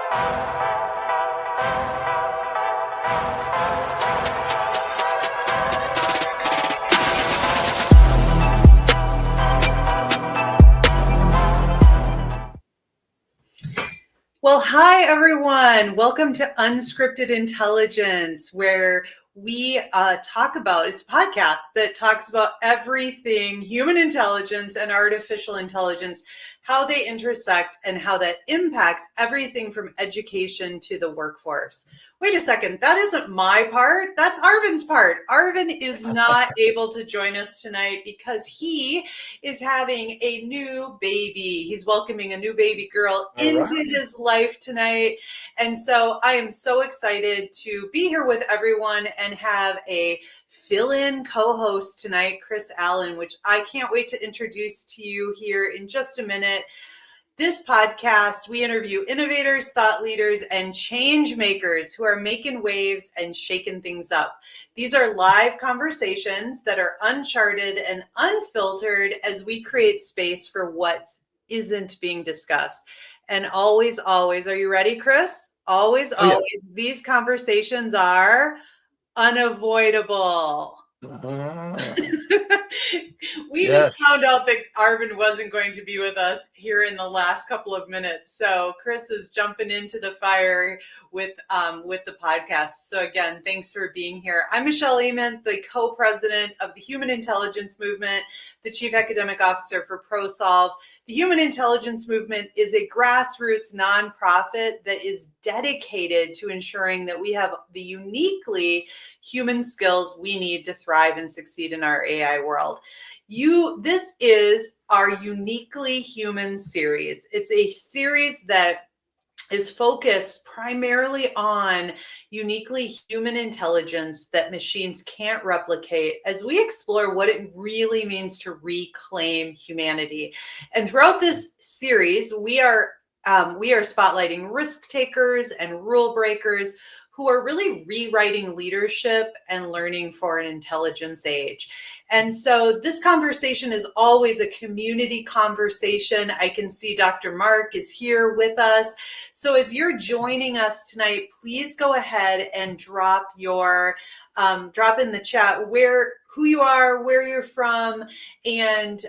Well, hi, everyone. Welcome to Unscripted Intelligence, where we talk about, it's a podcast that talks about everything human intelligence and artificial intelligence, how they intersect and how that impacts everything from education to the workforce. Wait a second, that isn't my part. That's Arvin's part. Arvin is not able to join us tonight because he is having a new baby. He's welcoming a new baby girl into his life tonight. And so I am so excited to be here with everyone and have a fill-in co-host tonight, Chris Allen, which I can't wait to introduce to you here in just a minute. This podcast, we interview innovators, thought leaders, and change makers who are making waves and shaking things up. These are live conversations that are uncharted and unfiltered as we create space for what isn't being discussed. And always, always, are you ready, Chris? Always, these conversations are unavoidable. We just found out that Arvin wasn't going to be with us here in the last couple of minutes. So Chris is jumping into the fire with the podcast. So again, thanks for being here. I'm Michelle Ament, the co-president of the Human Intelligence Movement, the chief academic officer for ProSolve. The Human Intelligence Movement is a grassroots nonprofit that is dedicated to ensuring that we have the uniquely human skills we need to thrive and succeed in our AI world. This is our Uniquely Human series. It's a series that is focused primarily on uniquely human intelligence that machines can't replicate as we explore what it really means to reclaim humanity. And throughout this series, we are spotlighting risk takers and rule breakers who are really rewriting leadership and learning for an intelligence age. And so this conversation is always a community conversation. I can see Dr. Mark is here with us. So as you're joining us tonight, please go ahead and drop in the chat who you are, where you're from, and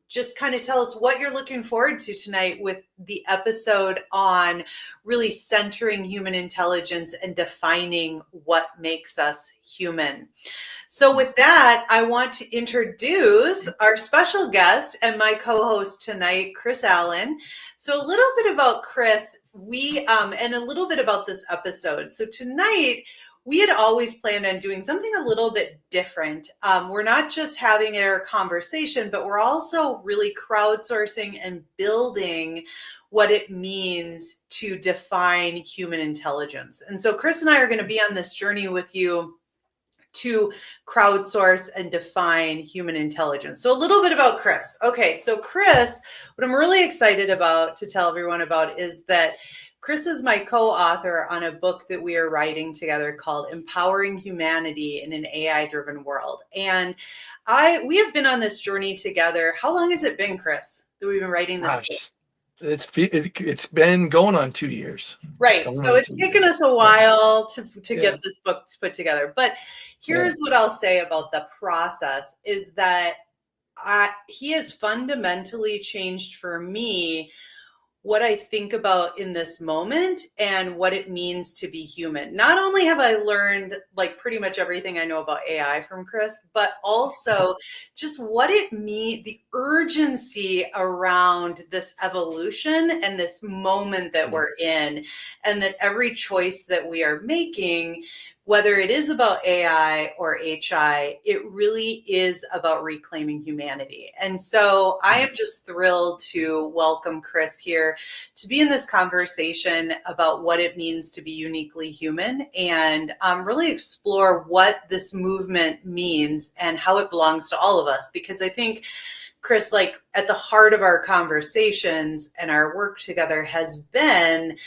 just kind of tell us what you're looking forward to tonight with the episode on really centering human intelligence and defining what makes us human. So with that, I want to introduce our special guest and my co-host tonight, Chris Allen. So a little bit about Chris, and a little bit about this episode. So tonight, we had always planned on doing something a little bit different. We're not just having our conversation, but we're also really crowdsourcing and building what it means to define human intelligence. And so Chris and I are going to be on this journey with you to crowdsource and define human intelligence. So a little bit about Chris. Okay, so Chris, what I'm really excited about to tell everyone about is that Chris is my co-author on a book that we are writing together called Empowering Humanity in an AI-Driven World. And we have been on this journey together. How long has it been, Chris, that we've been writing this book? It's been going on 2 years. Right. So it's taken us a while to get this book put together. But here's what I'll say about the process is that he has fundamentally changed for me what I think about in this moment and what it means to be human. Not only have I learned like pretty much everything I know about AI from Chris, but also just what it means, the urgency around this evolution and this moment that we're in, and that every choice that we are making, whether it is about AI or HI, it really is about reclaiming humanity. And so I am just thrilled to welcome Chris here to be in this conversation about what it means to be uniquely human and really explore what this movement means and how it belongs to all of us. Because I think, Chris, like at the heart of our conversations and our work together has been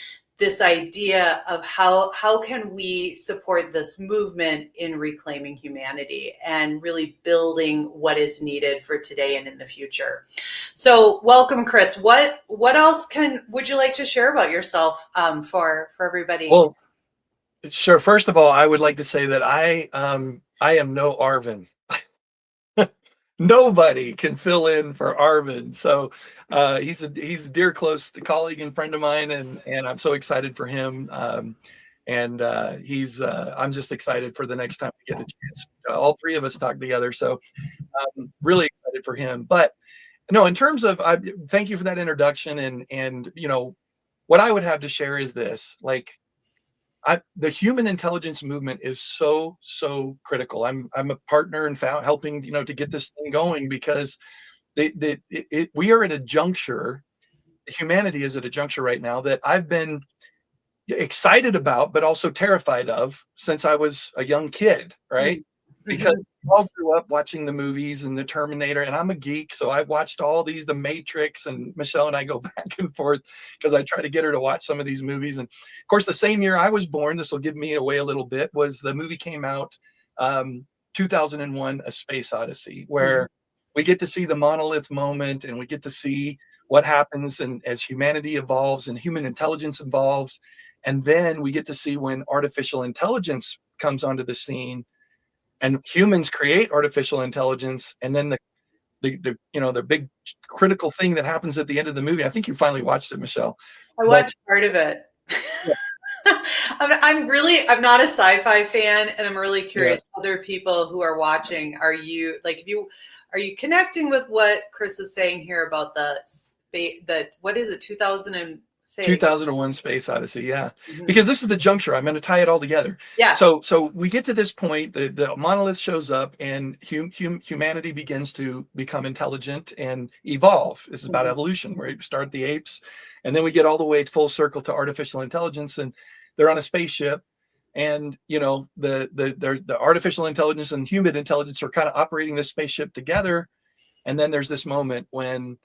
this idea of how can we support this movement in reclaiming humanity and really building what is needed for today and in the future. So welcome, Chris. What else would you like to share about yourself for everybody? Well, sure. First of all, I would like to say that I am no Arvin. Nobody can fill in for Arvin. So he's a dear close colleague and friend of mine, and I'm so excited for him. I'm just excited for the next time we get a chance. All three of us talk together, so really excited for him. But no, in terms of, thank you for that introduction, and what I would have to share is this: like, the human intelligence movement is so critical. I'm a partner in helping to get this thing going, because we are at a juncture. Humanity is at a juncture right now that I've been excited about, but also terrified of since I was a young kid, right? Mm-hmm. Because we all grew up watching the movies and the Terminator, and I'm a geek, so I watched all these, the Matrix, and Michelle and I go back and forth because I try to get her to watch some of these movies. And of course, the same year I was born, this will give me away a little bit, was the movie came out, 2001: A Space Odyssey, where we get to see the monolith moment, and we get to see what happens and as humanity evolves and human intelligence evolves. And then we get to see when artificial intelligence comes onto the scene, and humans create artificial intelligence. And then the big critical thing that happens at the end of the movie. I think you finally watched it, Michelle. I watched part of it. Yeah. I'm not a sci-fi fan, and I'm really curious, other people who are watching, are you connecting with what Chris is saying here about what is it, 2001: Space Odyssey, yeah. Mm-hmm. Because this is the juncture. I'm going to tie it all together. Yeah. So we get to this point, the monolith shows up, and humanity begins to become intelligent and evolve. This is about evolution, where we start the apes, and then we get all the way full circle to artificial intelligence, and they're on a spaceship, and the artificial intelligence and human intelligence are kind of operating this spaceship together. And then there's this moment when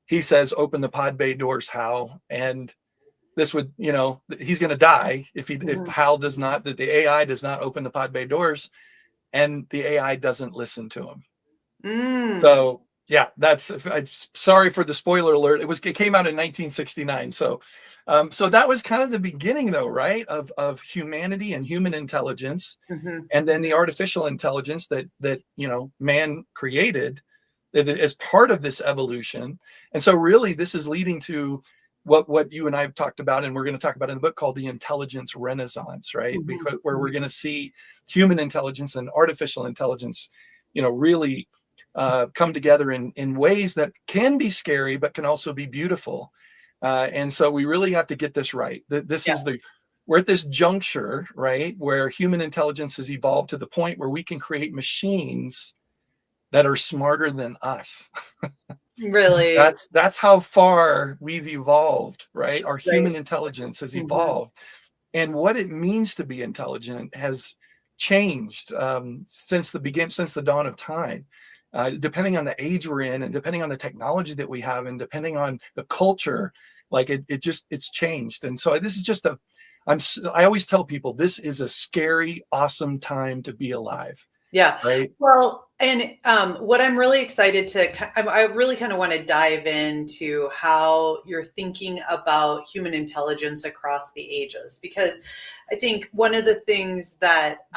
he says, "Open the pod bay doors, Hal." And this would, he's going to die if Hal does not, that the AI does not open the pod bay doors, and the AI doesn't listen to him. So yeah, I'm sorry for the spoiler alert. It came out in 1969. So that was kind of the beginning, though, right? Of humanity and human intelligence. And then the artificial intelligence that man created as part of this evolution. And so really this is leading to what you and I have talked about, and we're going to talk about in the book, called the intelligence renaissance, right? Because where we're going to see human intelligence and artificial intelligence, really come together in ways that can be scary, but can also be beautiful. And so we really have to get this right. We're at this juncture, right, where human intelligence has evolved to the point where we can create machines that are smarter than us. Really? That's how far we've evolved, right? Our human intelligence has evolved. And what it means to be intelligent has changed since the dawn of time. Depending on the age we're in, and depending on the technology that we have, and depending on the culture, like it's changed. And so this is just I always tell people, this is a scary, awesome time to be alive. Yeah. Right. Well, and what I'm really excited I really kind of want to dive into how you're thinking about human intelligence across the ages, because I think one of the things that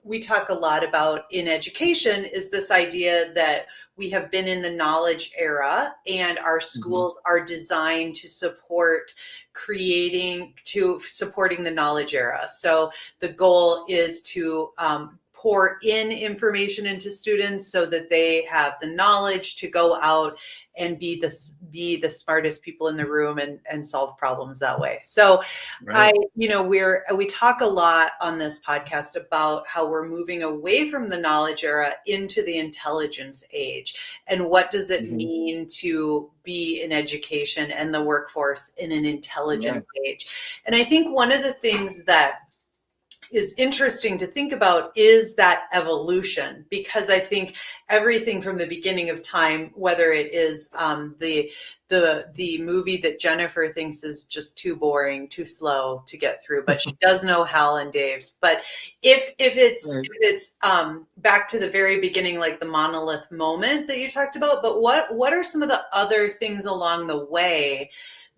we talk a lot about in education is this idea that we have been in the knowledge era, and our schools are designed to supporting the knowledge era. So the goal is to pour in information into students so that they have the knowledge to go out and be the smartest people in the room and solve problems that way. So we talk a lot on this podcast about how we're moving away from the knowledge era into the intelligence age, and what does it mean to be in education and the workforce in an intelligence age. And I think one of the things that is interesting to think about is that evolution, because I think everything from the beginning of time, whether it is the movie that Jennifer thinks is just too boring, too slow to get through, but she does know Hal and Dave's. But if it's back to the very beginning, like the monolith moment that you talked about, but what are some of the other things along the way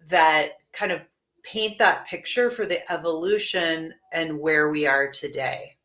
that kind of paint that picture for the evolution and where we are today?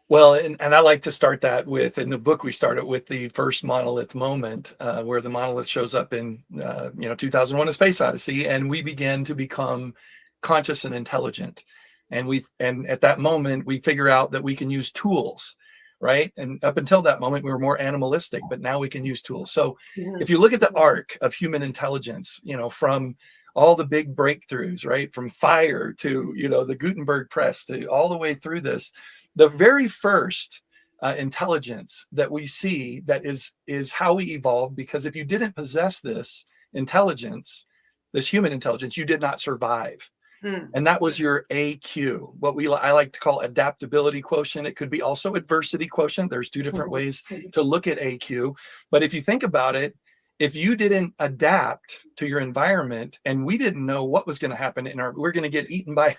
Well, and I like to start that with, in the book, we started with the first monolith moment, where the monolith shows up in, 2001: A Space Odyssey, and we begin to become conscious and intelligent. And at that moment, we figure out that we can use tools, right? And up until that moment, we were more animalistic, but now we can use tools. So if you look at the arc of human intelligence, from all the big breakthroughs, right? From fire to, the Gutenberg press, to all the way through this, the very first intelligence that we see that is how we evolved, because if you didn't possess this intelligence, this human intelligence, you did not survive. And that was your AQ, what I like to call adaptability quotient. It could be also adversity quotient. There's two different ways to look at AQ. But if you think about it, if you didn't adapt to your environment, and we didn't know what was going to happen we're going to get eaten by,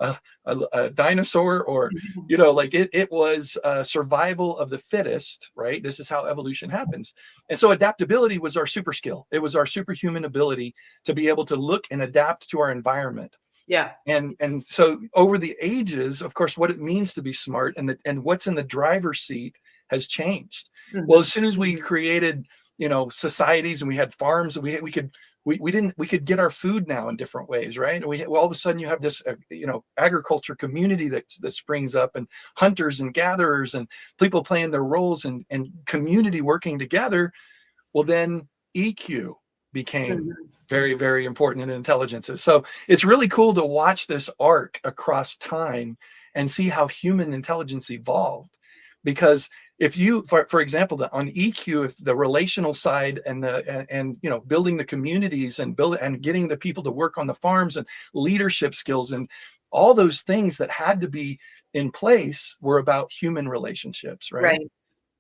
a dinosaur, or, it was survival of the fittest, right? This is how evolution happens. And so adaptability was our super skill. It was our superhuman ability to be able to look and adapt to our environment. Yeah. And so over the ages, of course, what it means to be smart and what's in the driver's seat has changed. Well, as soon as we created societies, and we had farms, and we could get our food now in different ways, right? All of a sudden you have this agriculture community that springs up, and hunters and gatherers, and people playing their roles, and community working together. Well, then EQ became very, very important in intelligences. So it's really cool to watch this arc across time and see how human intelligence evolved. Because if you, for example, on EQ, if the relational side and building the communities and getting the people to work on the farms, and leadership skills, and all those things that had to be in place were about human relationships, right?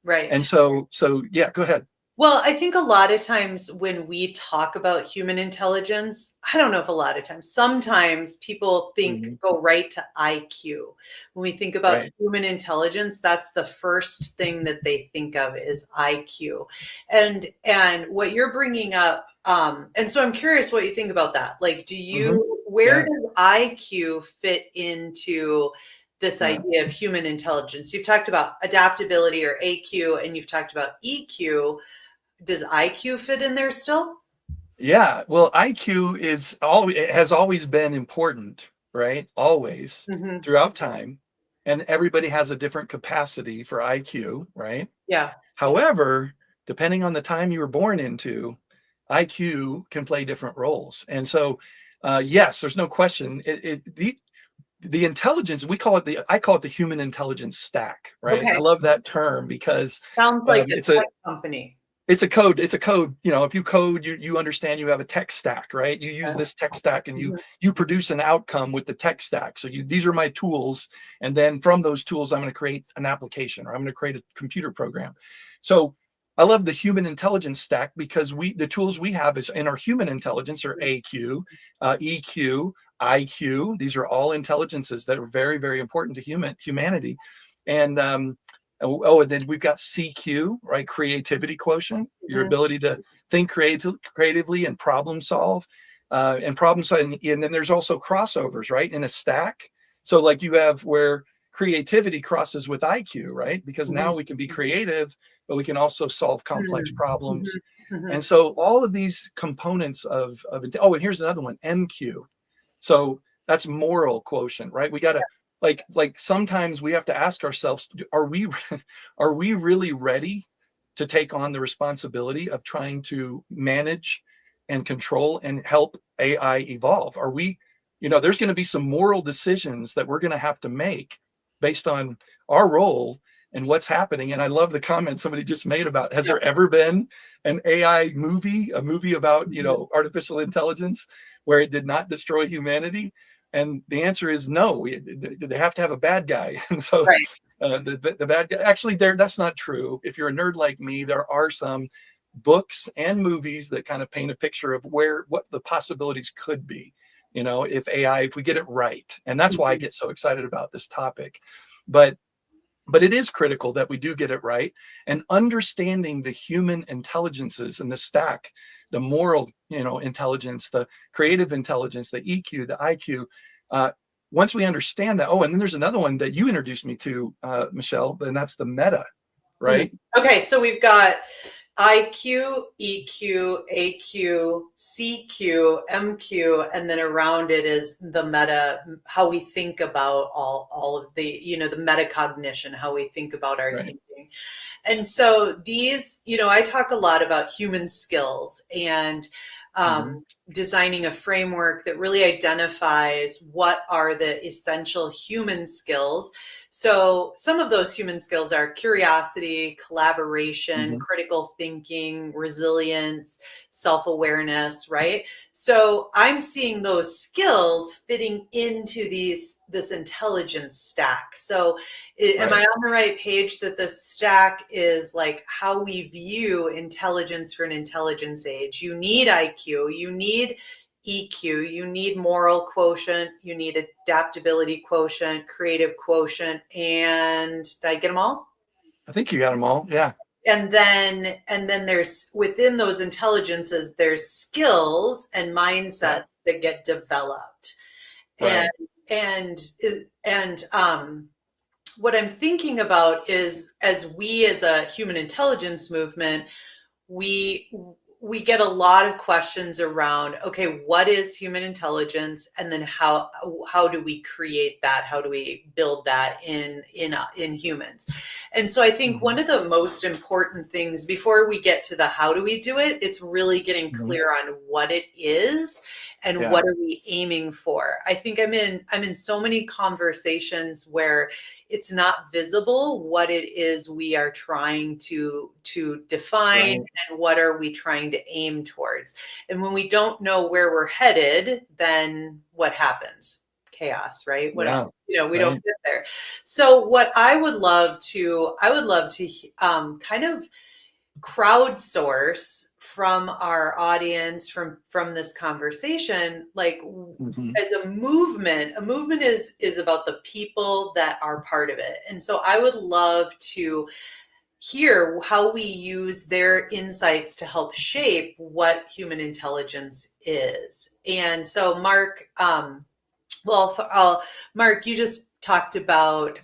Right. And so yeah, go ahead. Well, I think a lot of times when we talk about human intelligence, I don't know if a lot of times, sometimes people go right to IQ. When we think about human intelligence, that's the first thing that they think of is IQ. And what you're bringing up, and so I'm curious what you think about that. Like, where does IQ fit into this idea of human intelligence? You've talked about adaptability, or AQ, and you've talked about EQ. Does IQ fit in there still? Yeah, well, IQ has always been important, right? Always, throughout time. And everybody has a different capacity for IQ, right? Yeah. However, depending on the time you were born into, IQ can play different roles. And so, yes, there's no question. The intelligence, I call it the human intelligence stack, right? Okay. I love that term because sounds like it's a tech company. It's a code. If you code, you understand you have a tech stack, right? You use this tech stack, and you produce an outcome with the tech stack. So these are my tools. And then from those tools, I'm going to create an application, or I'm going to create a computer program. So I love the human intelligence stack, because the tools we have is in our human intelligence are AQ, EQ, IQ. These are all intelligences that are very, very important to humanity. And and then we've got CQ, right? Creativity quotient, your ability to think creatively and problem solve, and then there's also crossovers, right? In a stack. So like you have where creativity crosses with IQ, right? Because now we can be creative, but we can also solve complex problems. And so all of these components and here's another one, MQ. So that's moral quotient, right? We got to, like sometimes we have to ask ourselves, are we really ready to take on the responsibility of trying to manage and control and help AI evolve? Are we, there's going to be some moral decisions that we're going to have to make based on our role and what's happening. And I love the comment somebody just made about, has there ever been an AI movie, a movie about, artificial intelligence where it did not destroy humanity? And the answer is no. They have to have a bad guy. And so Right. the bad guy, actually, that's not true. If you're a nerd like me, there are some books and movies that kind of paint a picture of what the possibilities could be, if we get it right. And that's why I get so excited about this topic. But it is critical that we do get it right, and understanding the human intelligences and the stack, the moral, intelligence, the creative intelligence, the EQ, the IQ. Once we understand that, and then there's another one that you introduced me to, Michelle, and that's the meta, right? Okay, so we've got IQ, EQ, AQ, CQ, MQ, and then around it is the meta, how we think about all of the, the metacognition, how we think about our Right. thinking. And so these, I talk a lot about human skills and designing a framework that really identifies what are the essential human skills. So some of those human skills are curiosity, collaboration, critical thinking, resilience, self-awareness, right? So I'm seeing those skills fitting into this intelligence stack. So am I on the right page that the stack is like how we view intelligence for an intelligence age? You need IQ, you need EQ, you need moral quotient, you need adaptability quotient, creative quotient, and did I get them all? I think you got them all. Yeah. And then there's within those intelligences, there's skills and mindsets that get developed. Right. And what I'm thinking about is as a human intelligence movement, we get a lot of questions around, okay, what is human intelligence? And then how do we create that? How do we build that in humans? And so I think one of the most important things before we get to the how do we do it, it's really getting clear on what it is and what are we aiming for. I think I'm in so many conversations where it's not visible what it is we are trying to define and what are we trying to aim towards. And when we don't know where we're headed, then what happens? Chaos, right? We don't get there. So what I would love to kind of crowdsource from our audience, from this conversation, like as a movement is about the people that are part of it. And so I would love to hear how we use their insights to help shape what human intelligence is. And so Mark, Mark, you just talked about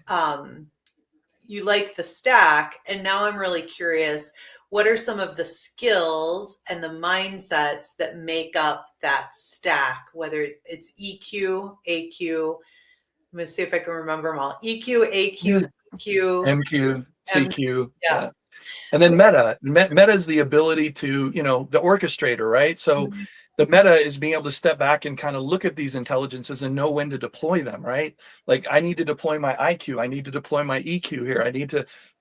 you like the stack, and now I'm really curious, what are some of the skills and the mindsets that make up that stack, whether it's EQ, AQ, I'm going to see if I can remember them all. EQ, AQ, EQ, MQ, CQ. Yeah. And then meta is the ability to, the orchestrator, right? So the meta is being able to step back and kind of look at these intelligences and know when to deploy them, right? Like I need to deploy my IQ, I need to deploy my EQ here.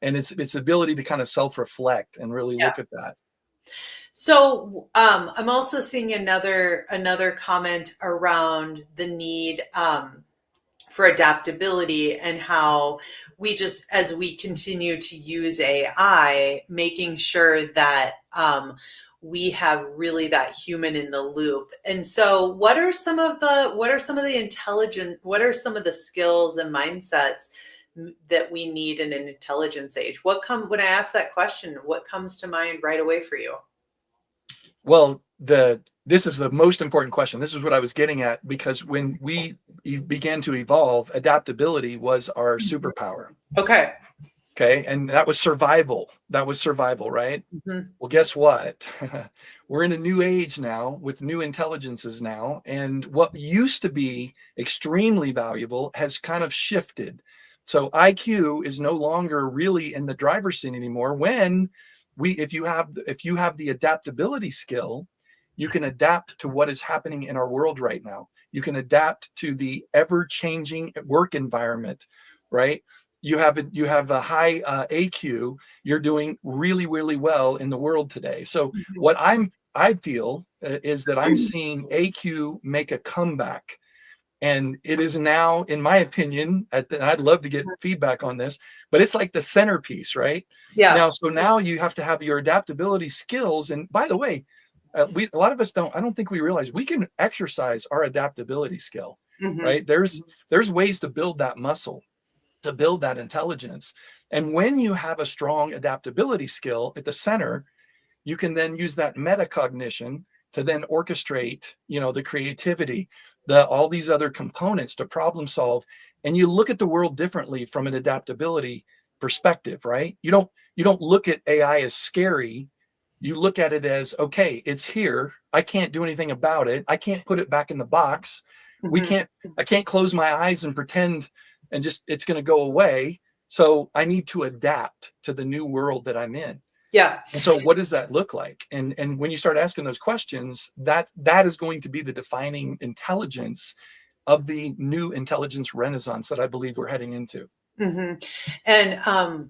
And it's ability to kind of self-reflect and really look at that. So I'm also seeing another comment around the need for adaptability and how we just, as we continue to use AI, making sure that we have really that human in the loop. And so what are some of the skills and mindsets that we need in an intelligence age? When I ask that question, what comes to mind right away for you? Well, this is the most important question. This is what I was getting at, because when we began to evolve, adaptability was our superpower. Okay. And that was survival. Right? Well, guess what? We're in a new age now with new intelligences now. And what used to be extremely valuable has kind of shifted. So IQ is no longer really in the driver's seat anymore. If you have the adaptability skill, you can adapt to what is happening in our world right now. You can adapt to the ever-changing work environment, right? You have a high AQ. You're doing really, really well in the world today. So what I feel is that I'm seeing AQ make a comeback. And it is now, in my opinion, and I'd love to get feedback on this, but it's like the centerpiece, right? Yeah. Now, so now you have to have your adaptability skills. And by the way, a lot of us don't, I don't think we realize we can exercise our adaptability skill, right? There's ways to build that muscle, to build that intelligence. And when you have a strong adaptability skill at the center, you can then use that metacognition to then orchestrate, the creativity, all these other components to problem solve. And you look at the world differently from an adaptability perspective, right? You don't look at AI as scary. You look at it as, okay, it's here. I can't do anything about it. I can't put it back in the box. I can't close my eyes and pretend and just it's going to go away. So I need to adapt to the new world that I'm in. Yeah. And so what does that look like? And when you start asking those questions, that is going to be the defining intelligence of the new intelligence renaissance that I believe we're heading into. And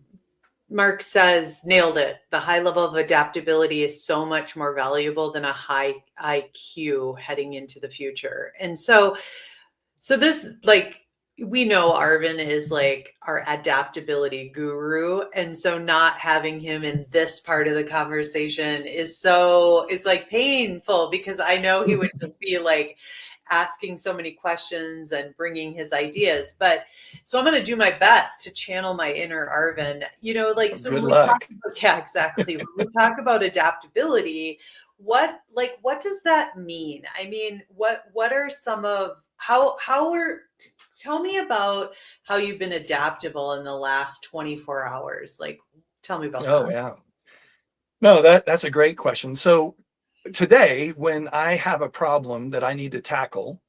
Mark says, nailed it. The high level of adaptability is so much more valuable than a high IQ heading into the future. And so this, like, we know Arvin is like our adaptability guru. And so not having him in this part of the conversation it's like painful, because I know he would just be like asking so many questions and bringing his ideas. But so I'm going to do my best to channel my inner Arvin, so good luck. Yeah, exactly. When we talk about adaptability, what does that mean? I mean, what are some of tell me about how you've been adaptable in the last 24 hours. Like, tell me about that. Oh, yeah. No, that's a great question. So today, when I have a problem that I need to tackle,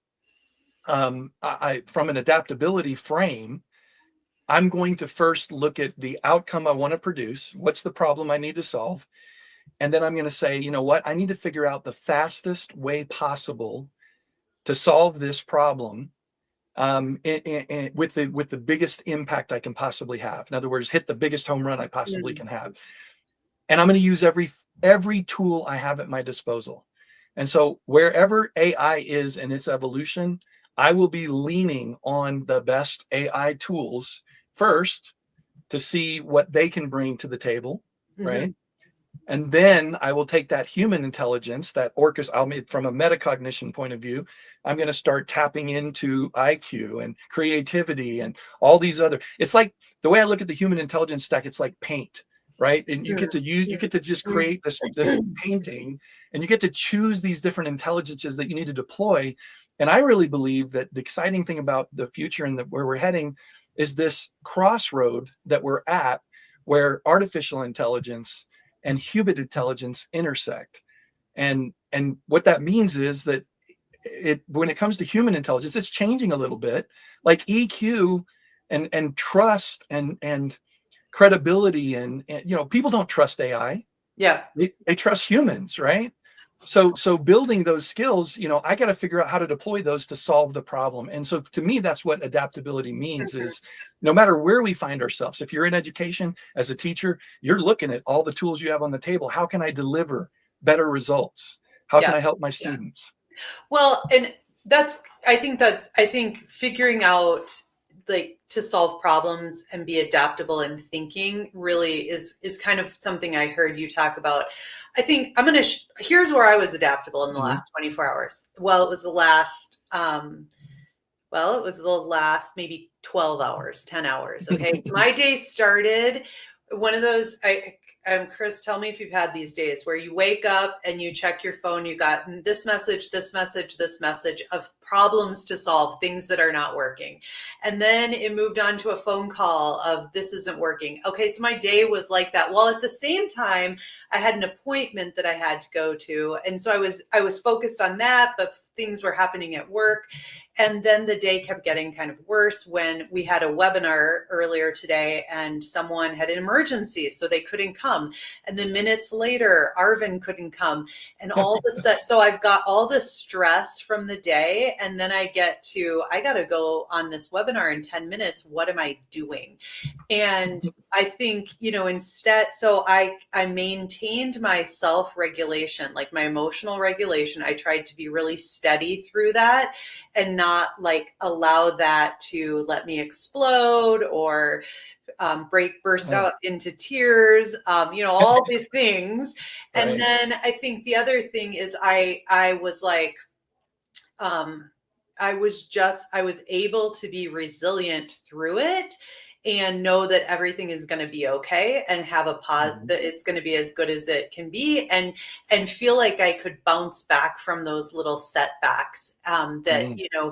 I from an adaptability frame, I'm going to first look at the outcome I want to produce. What's the problem I need to solve? And then I'm going to say, you know what? I need to figure out the fastest way possible to solve this problem with the biggest impact I can possibly have. In other words, hit the biggest home run I possibly can have. And I'm going to use every tool I have at my disposal. And so wherever AI is in its evolution, I will be leaning on the best AI tools first to see what they can bring to the table, right? And then I will take that human intelligence, that from a metacognition point of view, I'm going to start tapping into IQ and creativity and all these other. It's like the way I look at the human intelligence stack. It's like paint, right? And you get to just create this painting, and you get to choose these different intelligences that you need to deploy. And I really believe that the exciting thing about the future and where we're heading is this crossroad that we're at, where artificial intelligence and human intelligence intersect. And what that means is that when it comes to human intelligence, it's changing a little bit. Like EQ and trust and credibility and people don't trust AI. Yeah. They trust humans, right? So building those skills, I got to figure out how to deploy those to solve the problem. And so to me, that's what adaptability means is no matter where we find ourselves, if you're in education as a teacher, you're looking at all the tools you have on the table. How can I deliver better results? How can I help my students? Well, and I think figuring out like to solve problems and be adaptable in thinking really is kind of something I heard you talk about. I think I'm going to, here's where I was adaptable in the last 24 hours. Well, it was the last maybe 12 hours, 10 hours. Okay. My day started one of those, Chris, tell me if you've had these days where you wake up and you check your phone, you got this message of problems to solve, things that are not working. And then it moved on to a phone call of this isn't working. Okay, so my day was like that. Well, at the same time, I had an appointment that I had to go to. And so I was focused on that, but things were happening at work. And then the day kept getting kind of worse when we had a webinar earlier today and someone had an emergency, so they couldn't come. And then minutes later, Arvin couldn't come. And all so I've got all this stress from the day. And then I got to go on this webinar in 10 minutes. What am I doing? And I think, instead, so I maintained my self-regulation, like my emotional regulation. I tried to be really steady steady through that and not like allow that to let me explode or burst out into tears, all the things. And Right. then I think the other thing is I was like, I was able to be resilient through it and know that everything is going to be okay and have a pause that it's going to be as good as it can be and feel like I could bounce back from those little setbacks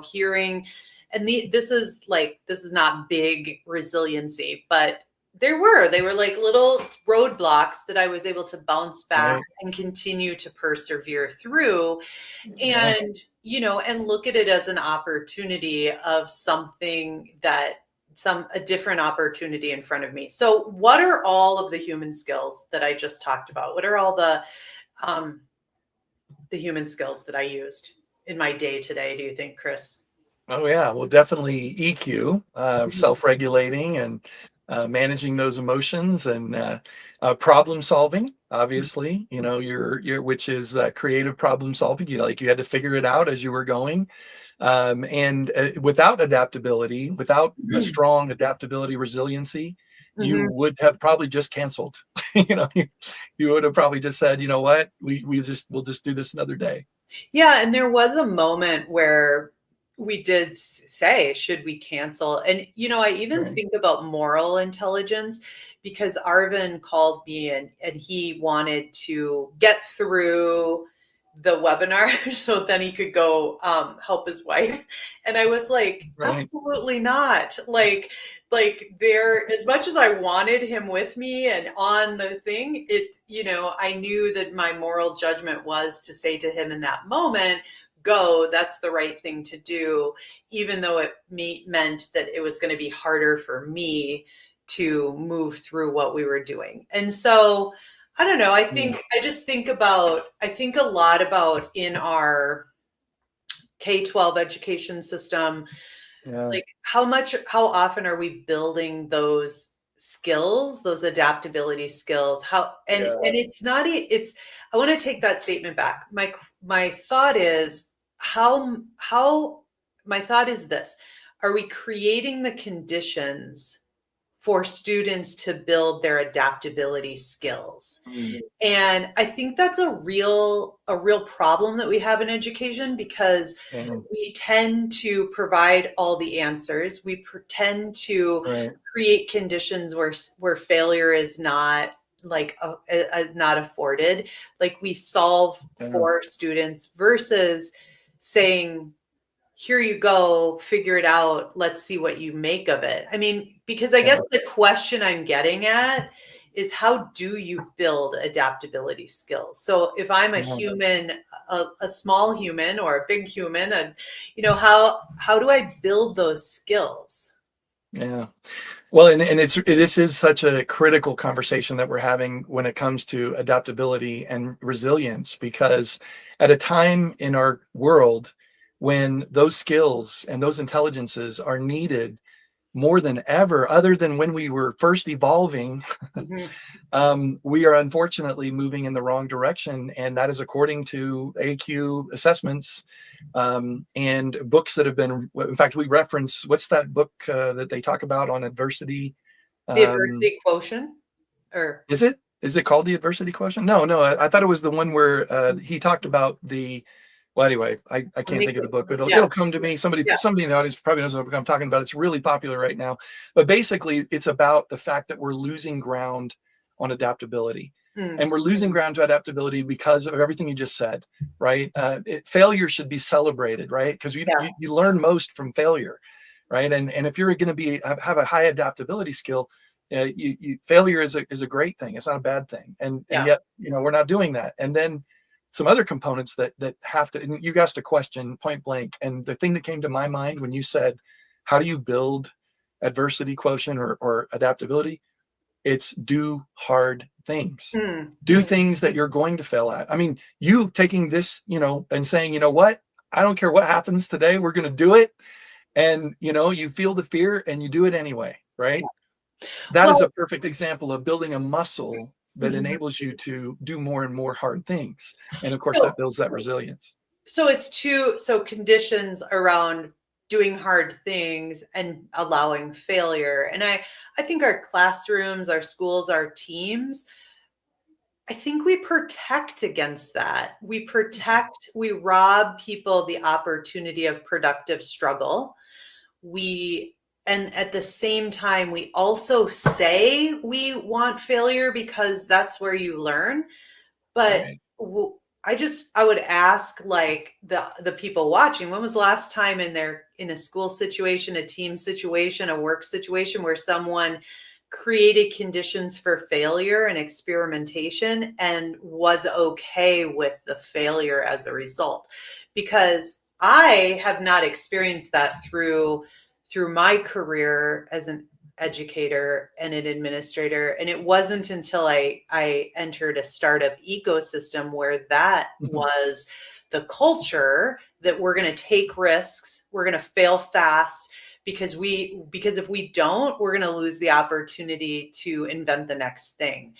hearing and this is not big resiliency, but they were like little roadblocks that I was able to bounce back and continue to persevere through and and look at it as an opportunity of something a different opportunity in front of me. So what are all of the human skills that I just talked about? What are all the human skills that I used in my day today, do you think, Chris? Oh yeah, well, definitely EQ, self-regulating and managing those emotions and problem solving. Obviously, your which is creative problem solving. You had to figure it out as you were going, and without adaptability, without a strong adaptability resiliency, you would have probably just canceled. You would have probably just said, you know what, we'll just do this another day. Yeah, and there was a moment where we did say, should we cancel? And, I even think about moral intelligence because Arvin called me and he wanted to get through the webinar so then he could go help his wife. And I was like, absolutely not. Like there, as much as I wanted him with me and on the thing, I knew that my moral judgment was to say to him in that moment, go, that's the right thing to do, even though it meant that it was going to be harder for me to move through what we were doing. And so, I don't know, I think I think a lot about in our K-12 education system, like how often are we building those skills, those adaptability skills? And it's not, I want to take that statement back. My thought is my thought is this: are we creating the conditions for students to build their adaptability skills? And I think that's a real problem that we have in education because we tend to provide all the answers. We tend to create conditions where failure is not not afforded. Like we solve for students versus saying, here you go, figure it out. Let's see what you make of it. I mean, because I guess the question I'm getting at is how do you build adaptability skills? So if I'm a human, a small human or a big human, and how do I build those skills? Yeah. Well, and this is such a critical conversation that we're having when it comes to adaptability and resilience, because at a time in our world when those skills and those intelligences are needed more than ever, other than when we were first evolving, we are unfortunately moving in the wrong direction. And that is according to AQ assessments and books that have been, in fact, we reference, what's that book that they talk about on adversity? The adversity quotient? Or is it called the adversity quotient? No, I thought it was the one where he talked about well, anyway, I can't think of the book, but it'll come to me. Somebody in the audience probably knows what book I'm talking about. It's really popular right now. But basically, it's about the fact that we're losing ground on adaptability. And we're losing ground to adaptability because of everything you just said, right? Failure should be celebrated, right? Because you learn most from failure, right? And if you're going to have a high adaptability skill, failure is a great thing. It's not a bad thing. And yet, we're not doing that. And then some other components that have to, and you asked a question point blank. And the thing that came to my mind when you said, how do you build adversity quotient or adaptability? It's do hard things. Do things that you're going to fail at. I mean, you taking this, and saying, you know what, I don't care what happens today, we're going to do it. And, you feel the fear and you do it anyway, right? That is a perfect example of building a muscle that enables you to do more and more hard things. And of course, that builds that resilience. So so conditions around doing hard things and allowing failure. And I think our classrooms, our schools, our teams, I think we protect against that. We rob people the opportunity of productive struggle. And at the same time, we also say we want failure because that's where you learn. But Right. I would ask, like, the people watching, when was the last time in a school situation, a team situation, a work situation where someone created conditions for failure and experimentation and was okay with the failure as a result? Because I have not experienced that through my career as an educator and an administrator. And it wasn't until I entered a startup ecosystem where that was the culture, that we're going to take risks, we're going to fail fast, because if we don't, we're going to lose the opportunity to invent the next thing.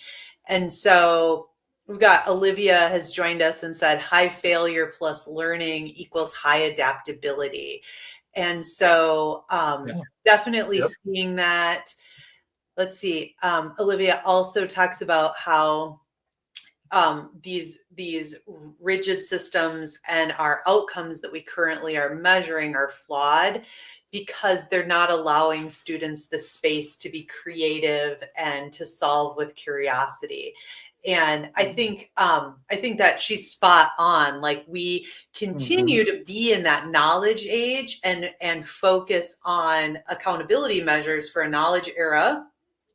And so we've got Olivia has joined us and said high failure plus learning equals high adaptability. And so definitely seeing that. Let's see. Olivia also talks about how these rigid systems and our outcomes that we currently are measuring are flawed because they're not allowing students the space to be creative and to solve with curiosity. And I think that she's spot on. Like, we continue to be in that knowledge age and focus on accountability measures for a knowledge era.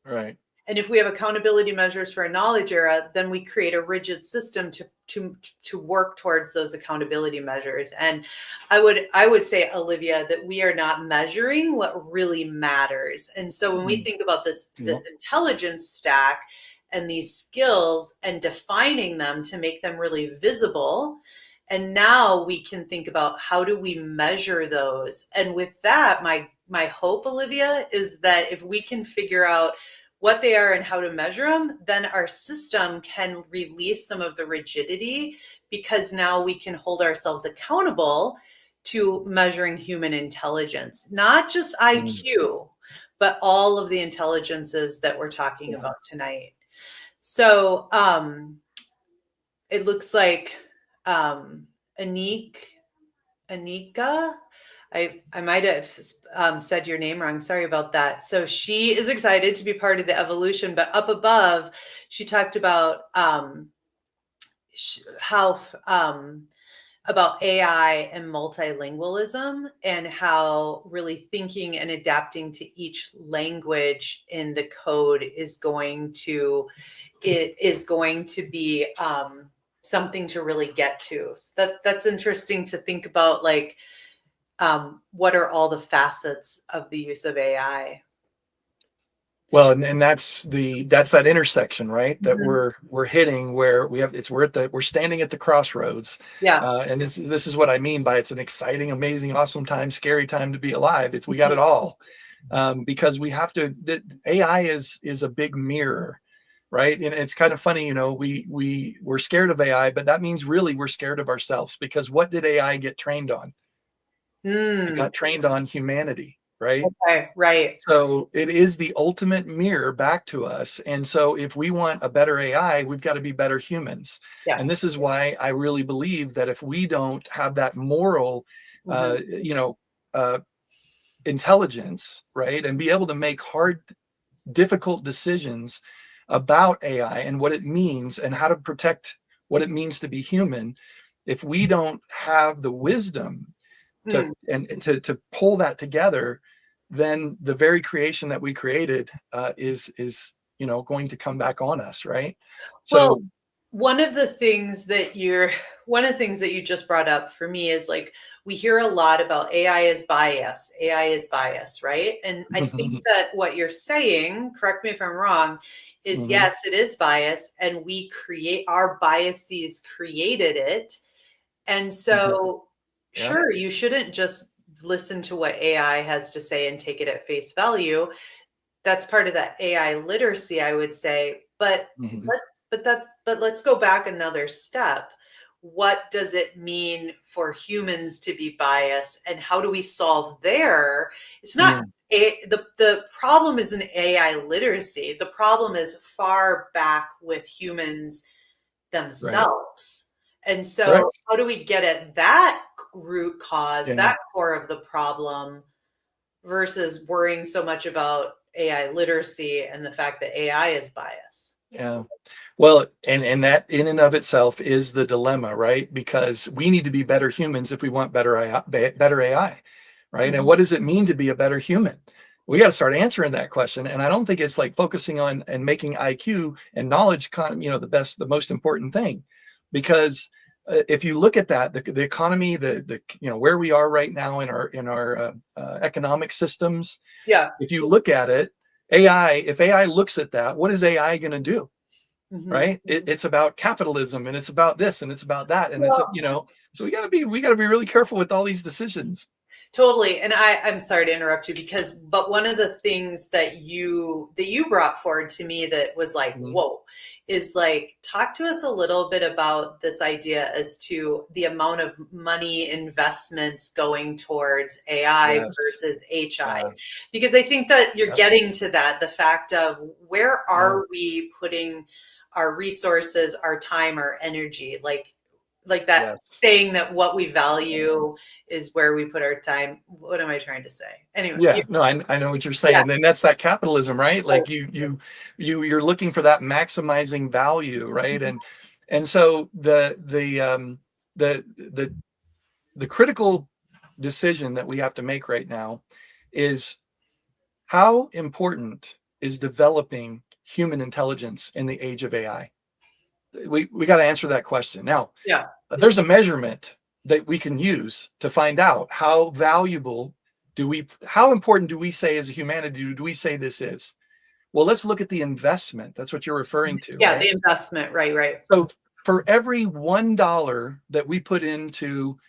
Right. And if we have accountability measures for a knowledge era, then we create a rigid system to work towards those accountability measures. And I would say, Olivia, that we are not measuring what really matters. And so when we think about this intelligence stack and these skills and defining them to make them really visible, and now we can think about, how do we measure those? And with that, my hope, Olivia, is that if we can figure out what they are and how to measure them, then our system can release some of the rigidity, because now we can hold ourselves accountable to measuring human intelligence, not just IQ, but all of the intelligences that we're talking about tonight. So it looks like Anika, I might have said your name wrong. Sorry about that. So she is excited to be part of the evolution, but up above, she talked about how about AI and multilingualism, and how really thinking and adapting to each language in the code is going to be something to really get to. So that's interesting to think about, like, what are all the facets of the use of AI? Well, and that's that intersection, right? That we're hitting, where we're standing at the crossroads. Yeah. And this is what I mean by, it's an exciting, amazing, awesome time, scary time to be alive. We got it all, because we have to. AI is a big mirror, right? And it's kind of funny, we're scared of AI, but that means really we're scared of ourselves, because what did AI get trained on? It got trained on humanity, right? Okay, right. So it is the ultimate mirror back to us. And so if we want a better AI, we've got to be better humans. Yeah. And this is why I really believe that if we don't have that moral, intelligence, right, and be able to make hard, difficult decisions about AI and what it means and how to protect what it means to be human, if we don't have the wisdom to pull that together, then the very creation that we created is going to come back on us, right? So, well, one of the things that you just brought up for me is, like, we hear a lot about AI is bias, right? And I think that what you're saying, correct me if I'm wrong, is yes, it is bias, and we create our biases, created it. And so sure, you shouldn't just listen to what AI has to say and take it at face value. That's part of that AI literacy, I would say. But let's go back another step. what does it mean for humans to be biased, and how do we solve there? It's not the problem isn't AI literacy. The problem is far back with humans Right. themselves. And so Correct. how do we get at that root cause, Yeah. that core of the problem, versus worrying so much about AI literacy and the fact that AI is biased? Yeah. Well, and that in and of itself is the dilemma, right? Because we need to be better humans if we want better AI, better AI, right? And Mhm. what does it mean to be a better human? We got to start answering that question. And I don't think it's like focusing on and making IQ and knowledge, the most important thing, because if you look at that, the economy, where we are right now in our economic systems, Yeah. if you look at it, if AI looks at that, what is AI going to do? Mhm. Right? It's about capitalism, and it's about this, and it's about that, and Well, so we got to be really careful with all these decisions. totally. And I'm sorry to interrupt you, but one of the things that you brought forward to me that was like, Mhm. whoa, is like, talk to us a little bit about this idea as to the amount of money investments going towards AI Yes. versus HI. Yeah. Because I think that you're Yep. getting to that, the fact of where Yeah. are we putting our resources, our time, our energy, like that Yes. saying that what we value is where we put our time. What am I trying to say? Anyway, Yeah. No, I know what you're yeah, saying. And that's that capitalism, right? Like you're looking for that maximizing value, right? And so the the the critical decision that we have to make right now is, how important is developing human intelligence in the age of AI? We got to answer that question. Now, yeah, there's a measurement that we can use to find out how important do we say as a humanity, do we say this is? Well, let's look at the investment. That's what you're referring to, yeah. right? The investment, right, right. So for every $1 that we put into,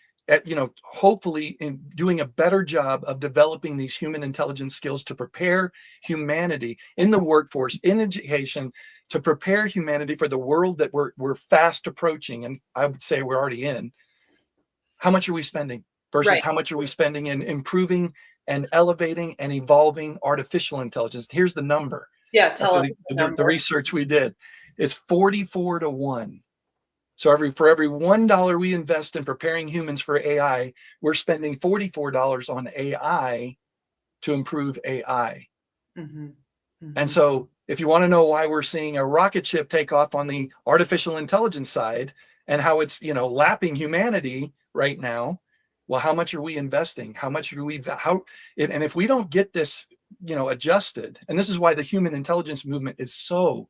hopefully in doing a better job of developing these human intelligence skills to prepare humanity in the workforce, in education, to prepare humanity for the world that we're fast approaching, and I would say we're already in. How much are we spending versus Right. how much are we spending in improving and elevating and evolving artificial intelligence? Here's the number. Yeah, tell After us the the number. research we did, it's 44 to 1. So for every $1 we invest in preparing humans for AI, we're spending $44 on AI to improve AI. Hmm. And Hmm. so if you want to know why we're seeing a rocket ship take off on the artificial intelligence side and how it's, lapping humanity right now, well, how much are we investing? How much do we, and if we don't get this, adjusted, and this is why the human intelligence movement is so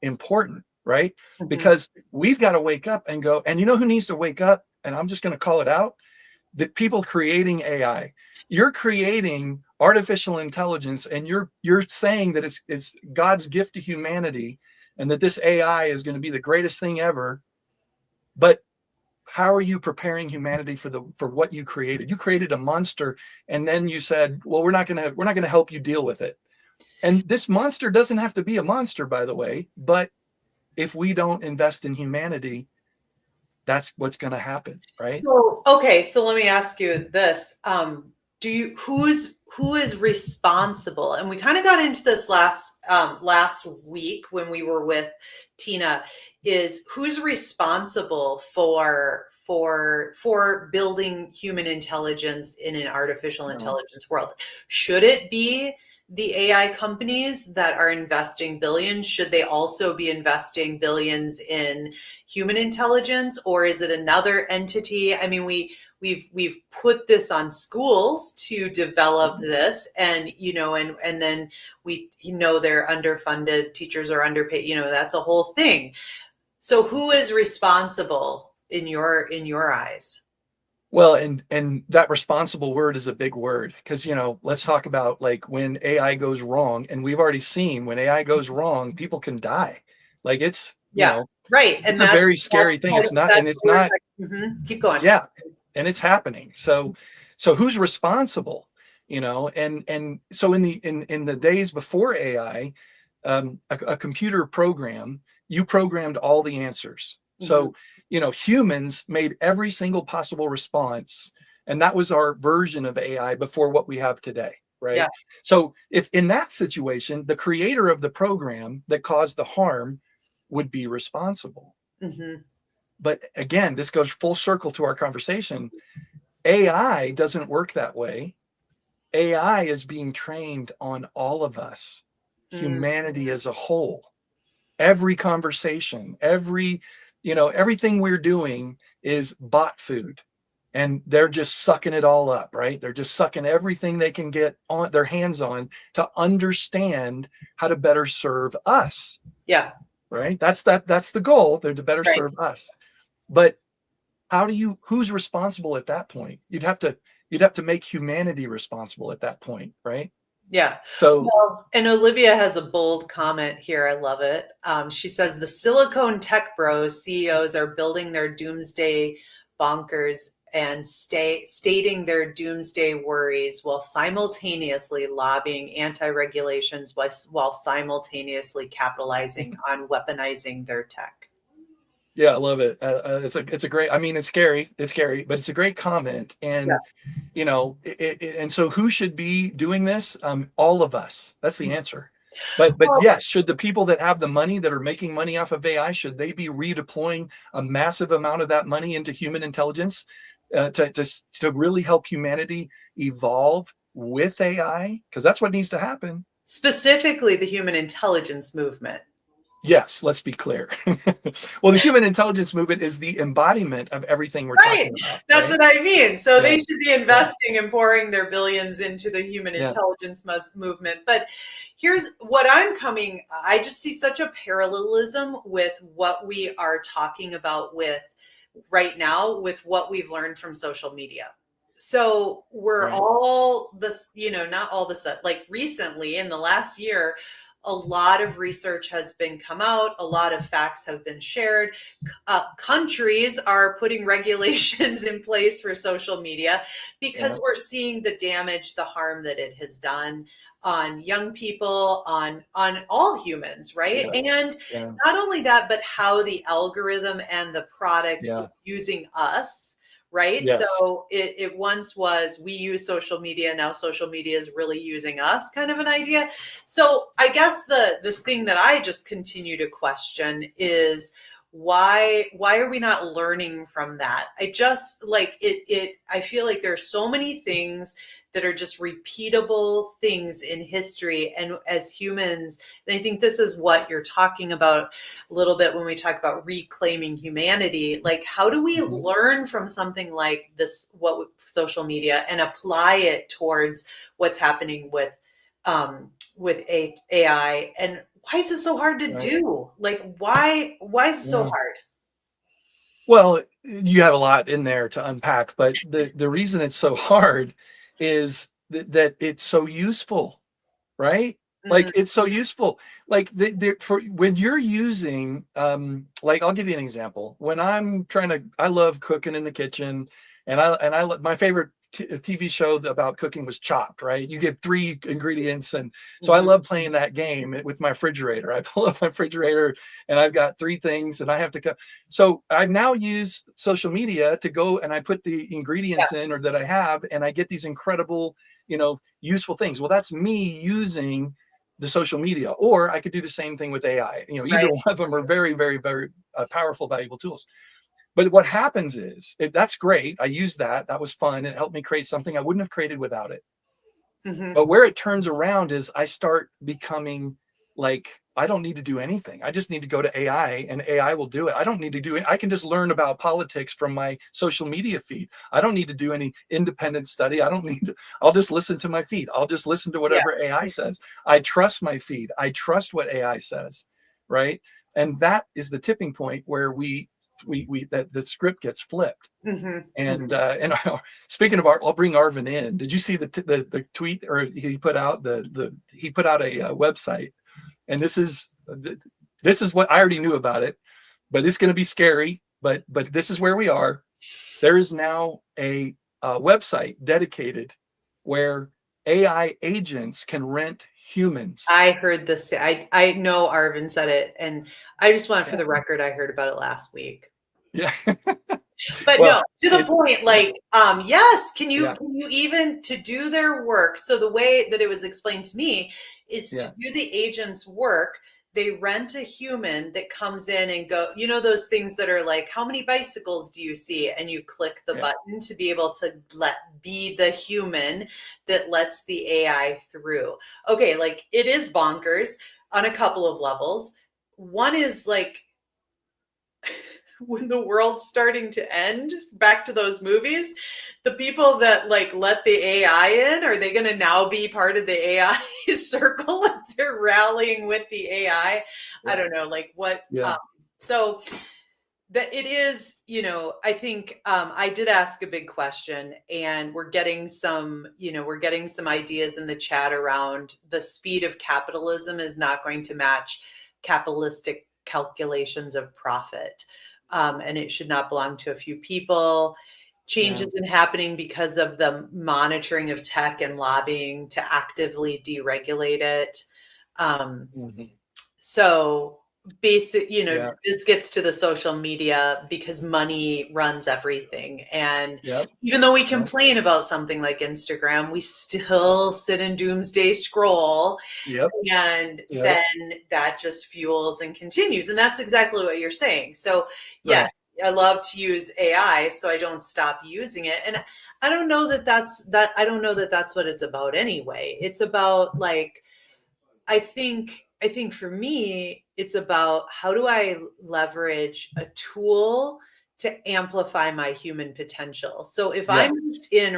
important, right? Hmm. Because we've got to wake up and go, and you know who needs to wake up? And I'm just going to call it out: the people creating AI. You're creating artificial intelligence, and you're saying that it's God's gift to humanity, and that this AI is going to be the greatest thing ever. But how are you preparing humanity for what you created? You created a monster, and then you said, well, we're not gonna help you deal with it. And this monster doesn't have to be a monster, by the way, but if we don't invest in humanity, that's what's going to happen, right? So, okay, so let me ask you this. Who is responsible? And we kind of got into this last week when we were with Tina, is who's responsible for building human intelligence in an artificial No. intelligence world? Should it be the AI companies that are investing billions? Should they also be investing billions in human intelligence, or is it another entity? I mean, we've put this on schools to develop this, and and then they're underfunded, teachers are underpaid, that's a whole thing. So who is responsible in your eyes? Well, and that responsible word is a big word, because let's talk about, like, when AI goes wrong, and we've already seen when AI goes wrong, people can die. Like, it's Yeah, right. And it's a very scary thing. It's not, and it's not. keep going. Yeah, and it's happening. So who's responsible? And so in the days before AI, a computer program, you programmed all the answers. So, humans made every single possible response, and that was our version of AI before what we have today, Yeah. right? So if in that situation, the creator of the program that caused the harm would be responsible. Mm-hmm. But again, this goes full circle to our conversation. AI doesn't work that way. AI is being trained on all of us, humanity as a whole. Every conversation, everything we're doing is bot food, and they're just sucking it all up, right? They're just sucking everything they can get on their hands on to understand how to better serve us. Yeah. Right. That's the goal. They're to better Right. serve us. But who's responsible at that point? You'd have to make humanity responsible at that point, right? Yeah. So, well, and Olivia has a bold comment here. I love it. She says the silicone tech bros CEOs are building their doomsday bonkers and stating their doomsday worries while simultaneously lobbying anti-regulations while simultaneously capitalizing on weaponizing their tech. yeah, I love it. It's a great. I mean, it's scary, but it's a great comment. And and so who should be doing this? All of us. That's the answer. But yes, should the people that have the money that are making money off of AI, should they be redeploying a massive amount of that money into human intelligence to really help humanity evolve with AI? Because that's what needs to happen. Specifically, the human intelligence movement. Yes, let's be clear. Well, the human intelligence movement is the embodiment of everything we're talking about. That's right? what I mean. So they should be investing and pouring their billions into the human intelligence movement. But here's what I just see such a parallelism with what we are talking about with right now with what we've learned from social media. So we're all this, not all this, like recently in the last year, a lot of research has been come out. A lot of facts have been shared. Countries are putting regulations in place for social media because we're seeing the damage, the harm that it has done on young people, on all humans, right? And not only that, but how the algorithm and the product is using us. Right. Yes. So it once was we use social media. Now social media is really using us, kind of an idea. So I guess the thing that I just continue to question is why are we not learning from that? I just like it. I feel like there's so many things that are just repeatable things in history. And as humans, and I think this is what you're talking about a little bit when we talk about reclaiming humanity. Like, how do we learn from something like this, what social media, and apply it towards what's happening with AI? And why is it so hard to do? Like, why is it so hard? Well, you have a lot in there to unpack, but the reason it's so hard is that it's so useful, right? Like it's so useful. Like for when you're using, like I'll give you an example. When I love cooking in the kitchen, and my favorite TV show about cooking was Chopped, right? You get 3 ingredients, and so I love playing that game with my refrigerator. I pull up my refrigerator, and I've got 3 things, and I have to cook. So I now use social media to go and I put the ingredients in, or that I have, and I get these incredible, useful things. Well, that's me using the social media, or I could do the same thing with AI. Either one of them are very, very, very powerful, valuable tools. But what happens is, that's great. I used that. That was fun. It helped me create something I wouldn't have created without it. But where it turns around is I start becoming like, I don't need to do anything. I just need to go to AI and AI will do it. I don't need to do it. I can just learn about politics from my social media feed. I don't need to do any independent study. I'll just listen to my feed. I'll just listen to whatever AI says. I trust my feed. I trust what AI says. Right. And that is the tipping point where that the script gets flipped. And speaking of art, I'll bring Arvin in. Did you see the tweet, or he put out he put out a website, and this is what I already knew about it, but it's going to be scary. But this is where we are. There is now a website dedicated where AI agents can rent humans. I heard this. I know Arvin said it, and I just want for the record, I heard about it last week. Yeah. But Well, no, to the point, like, yes, can yeah. you even to do their work? So the way that it was explained to me is Yeah. to do the agent's work, they rent a human that comes in and go, you know, those things that are like, how many bicycles do you see? And you click the Yeah. button to be able to be the human that lets the AI through. Okay, like it is bonkers on a couple of levels. One is like, when the world's starting to end, back to those movies, the people that like let the AI in, are they going to now be part of the AI circle if they're rallying with the AI? Yeah. I don't know, like what. Yeah. So that it is, you know, I think I did ask a big question, and we're getting some, you know, we're getting some ideas in the chat around the speed of capitalism is not going to match capitalistic calculations of profit. And it should not belong to a few people. Change isn't happening because of the monitoring of tech and lobbying to actively deregulate it. So basic, you know, this gets to the social media because money runs everything. And even though we complain about something like Instagram, we still sit in doomsday scroll. And then that just fuels and continues. And that's exactly what you're saying. So yes, I love to use AI, so I don't stop using it. And I don't know that I don't know that that's what it's about anyway. It's about like, I think for me, it's about how do I leverage a tool to amplify my human potential. So if I'm just in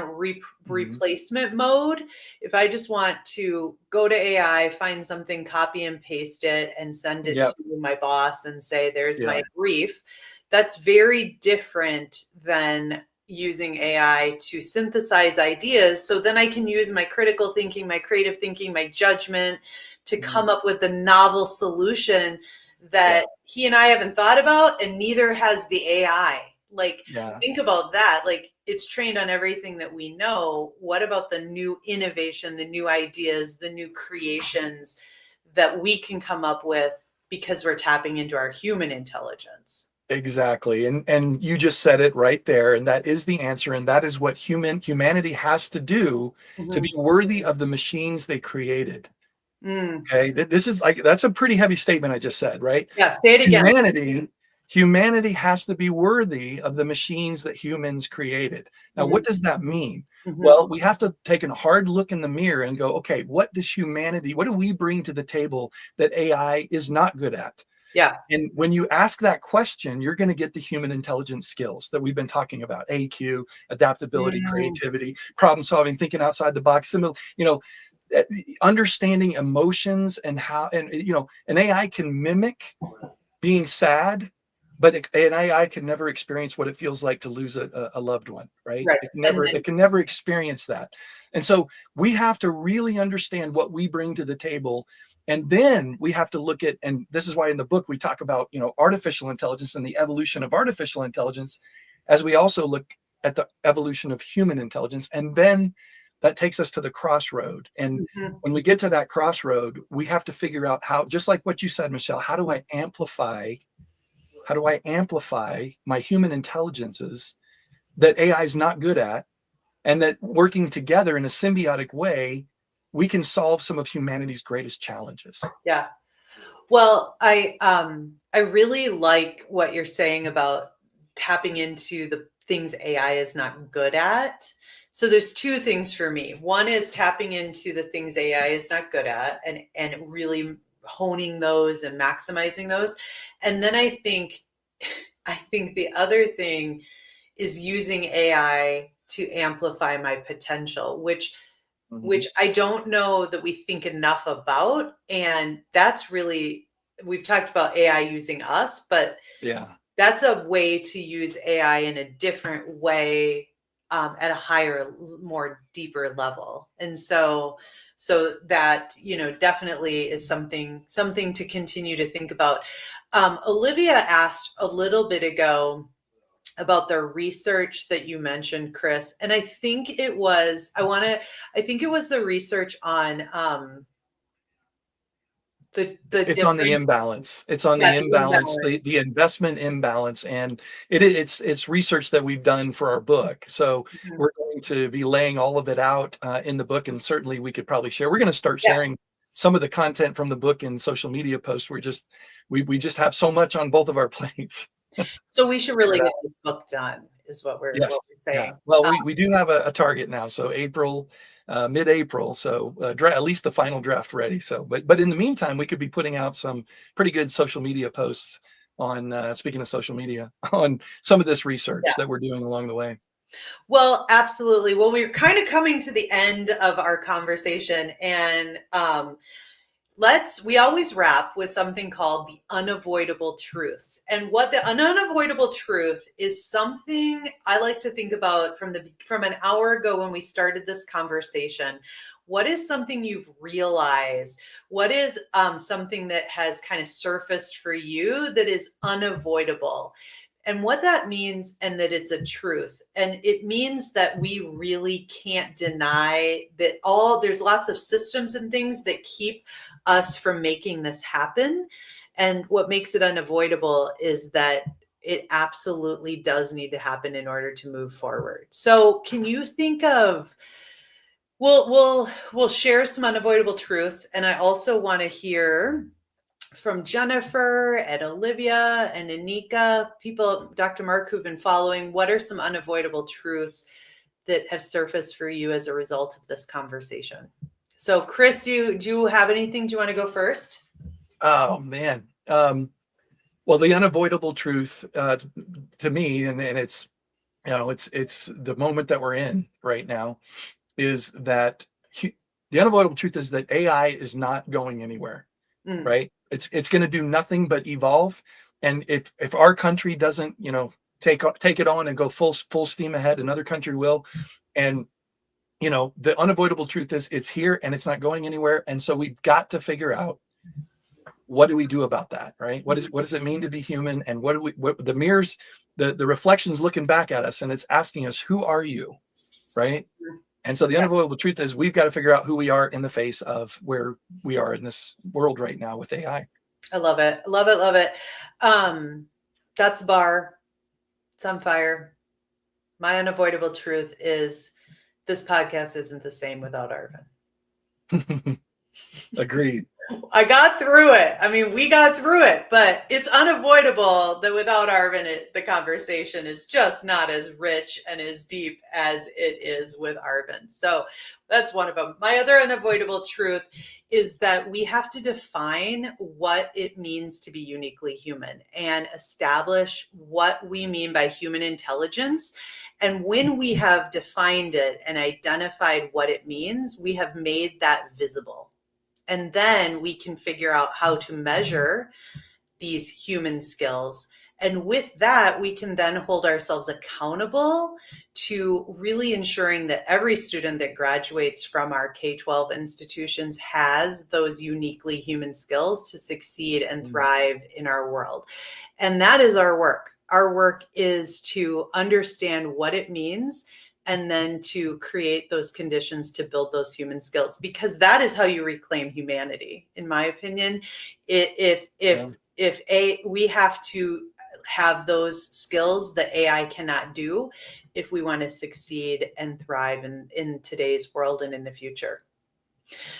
replacement mode, if I just want to go to AI, find something, copy and paste it, and send it to my boss and say, there's my brief, that's very different than using AI to synthesize ideas. So then I can use my critical thinking, my creative thinking, my judgment to come up with a novel solution that he and I haven't thought about, and neither has the AI. Like, think about that. Like, it's trained on everything that we know. What about the new innovation, the new ideas, the new creations that we can come up with because we're tapping into our human intelligence? Exactly. And you just said it right there. And that is the answer. And that is what humanity has to do to be worthy of the machines they created. Okay. This is like, that's a pretty heavy statement I just said, right? Yeah. Say it again. Humanity has to be worthy of the machines that humans created. Now, what does that mean? Well, we have to take a hard look in the mirror and go, okay, what do we bring to the table that AI is not good at? Yeah. And when you ask that question, you're going to get the human intelligence skills that we've been talking about: AQ, adaptability, creativity, problem solving, thinking outside the box, understanding emotions and how, and an AI can mimic being sad, but an AI can never experience what it feels like to lose a loved one, right? It can never experience that. And so we have to really understand what we bring to the table. And then we have to look at, and this is why in the book we talk about, artificial intelligence and the evolution of artificial intelligence, as we also look at the evolution of human intelligence. And then that takes us to the crossroad. And when we get to that crossroad, we have to figure out how, just like what you said, Michelle, how do I amplify my human intelligences that AI is not good at, and that working together in a symbiotic way, we can solve some of humanity's greatest challenges. Yeah. Well, I really like what you're saying about tapping into the things AI is not good at. So there's two things for me. One is tapping into the things AI is not good at and really honing those and maximizing those. And then I think the other thing is using AI to amplify my potential, which I don't know that we think enough about. And that's really, we've talked about AI using us, but that's a way to use AI in a different way, at a higher, more deeper level. And so that, definitely is something to continue to think about. Olivia asked a little bit ago about the research that you mentioned, Chris. And I think it was the research on It's on the imbalance. It's on the imbalance, the investment imbalance, and it's research that we've done for our book. So we're going to be laying all of it out in the book, and certainly we could probably share. We're going to start sharing some of the content from the book in social media posts. We just have so much on both of our plates. So we should really get this book done, is what we're saying. Yeah. Well, we do have a target now, so April. Mid-April, so at least the final draft ready. So, but in the meantime, we could be putting out some pretty good social media posts on, speaking of social media, on some of this research that we're doing along the way. Well, absolutely. Well, we're kind of coming to the end of our conversation, and we always wrap with something called the unavoidable truths. And what the unavoidable truth is, something I like to think about from an hour ago when we started this conversation. What is something you've realized? What is something that has kind of surfaced for you that is unavoidable? And what that means, and that it's a truth. And it means that we really can't deny that there's lots of systems and things that keep us from making this happen. And what makes it unavoidable is that it absolutely does need to happen in order to move forward. So can you think of, we'll share some unavoidable truths. And I also want to hear from Jennifer and Olivia and Anika, people, Dr. Mark, who've been following, what are some unavoidable truths that have surfaced for you as a result of this conversation? So Chris, do you have anything? Do you want to go first? Oh, man. Well, the unavoidable truth to me, and it's, it's the moment that we're in right now, is that the unavoidable truth is that AI is not going anywhere, right? It's going to do nothing but evolve. And if our country doesn't, take it on and go full steam ahead, another country will. And, the unavoidable truth is it's here and it's not going anywhere. And so we've got to figure out, what do we do about that, right? What does it mean to be human? And what the mirrors, the reflections looking back at us, and it's asking us, who are you, right? And so the unavoidable truth is we've got to figure out who we are in the face of where we are in this world right now with AI. I love it. Love it. Love it. That's a bar. It's on fire. My unavoidable truth is this podcast isn't the same without Arvin. Agreed. I got through it. I mean, we got through it, but it's unavoidable that without Arvin, the conversation is just not as rich and as deep as it is with Arvin. So that's one of them. My other unavoidable truth is that we have to define what it means to be uniquely human and establish what we mean by human intelligence. And when we have defined it and identified what it means, we have made that visible. And then we can figure out how to measure these human skills. And with that, we can then hold ourselves accountable to really ensuring that every student that graduates from our K-12 institutions has those uniquely human skills to succeed and thrive in our world. And that is our work. Our work is to understand what it means and then to create those conditions to build those human skills, because that is how you reclaim humanity, in my opinion. We have to have those skills that AI cannot do if we want to succeed and thrive in today's world and in the future.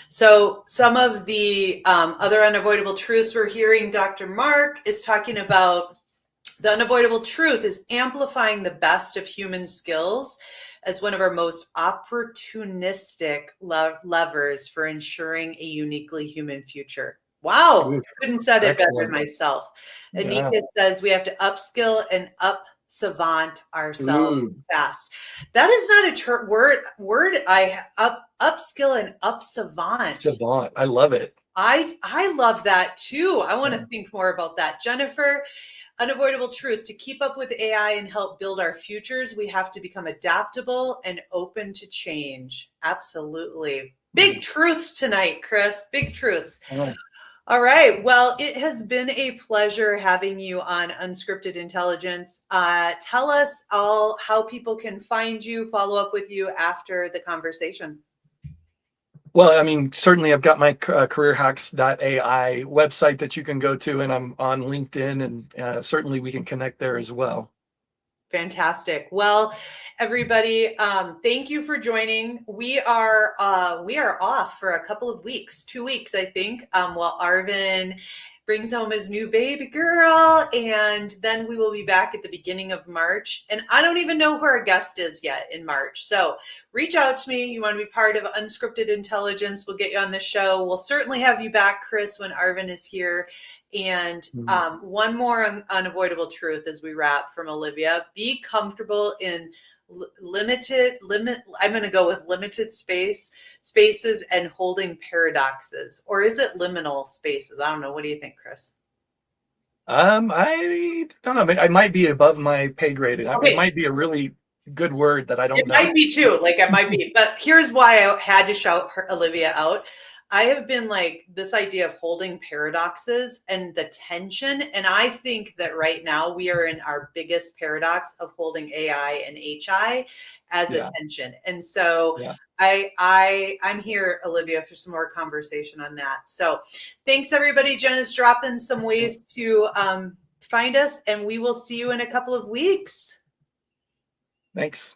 So some of the other unavoidable truths we're hearing, Dr. Mark is talking about. The unavoidable truth is amplifying the best of human skills as one of our most opportunistic levers for ensuring a uniquely human future. Wow, couldn't said it better myself. Anika says we have to upskill and up-savant ourselves fast. That is not a word. Upskill and up-savant. Savant, I love it. I love that too. I want to think more about that. Jennifer, unavoidable truth, to keep up with AI and help build our futures, we have to become adaptable and open to change. Absolutely. Big truths tonight, Chris. Big truths. All right. Well, it has been a pleasure having you on Unscripted Intelligence. Tell us all how people can find you, follow up with you after the conversation. Well, I mean, certainly I've got my careerhacks.ai website that you can go to, and I'm on LinkedIn, and certainly we can connect there as well. Fantastic. Well, everybody, thank you for joining. We are off for a couple of weeks, 2 weeks, I think, while Arvin brings home his new baby girl, and then we will be back at the beginning of March. And I don't even know who our guest is yet in March. So reach out to me. You want to be part of Unscripted Intelligence, we'll get you on the show. We'll certainly have you back, Chris, when Arvin is here. And one more unavoidable truth as we wrap from Olivia: be comfortable in I'm going to go with limited spaces and holding paradoxes. Or is it liminal spaces? I don't know. What do you think, Chris? I don't know. I might be above my pay grade. Okay. It might be a really good word that I don't know. It might be too. Like it might be. But here's why I had to shout Olivia out. I have been like this idea of holding paradoxes and the tension. And I think that right now we are in our biggest paradox of holding AI and HI as a tension. And so I'm here, Olivia, for some more conversation on that. So thanks, everybody. Jen is dropping some ways to find us, and we will see you in a couple of weeks. Thanks.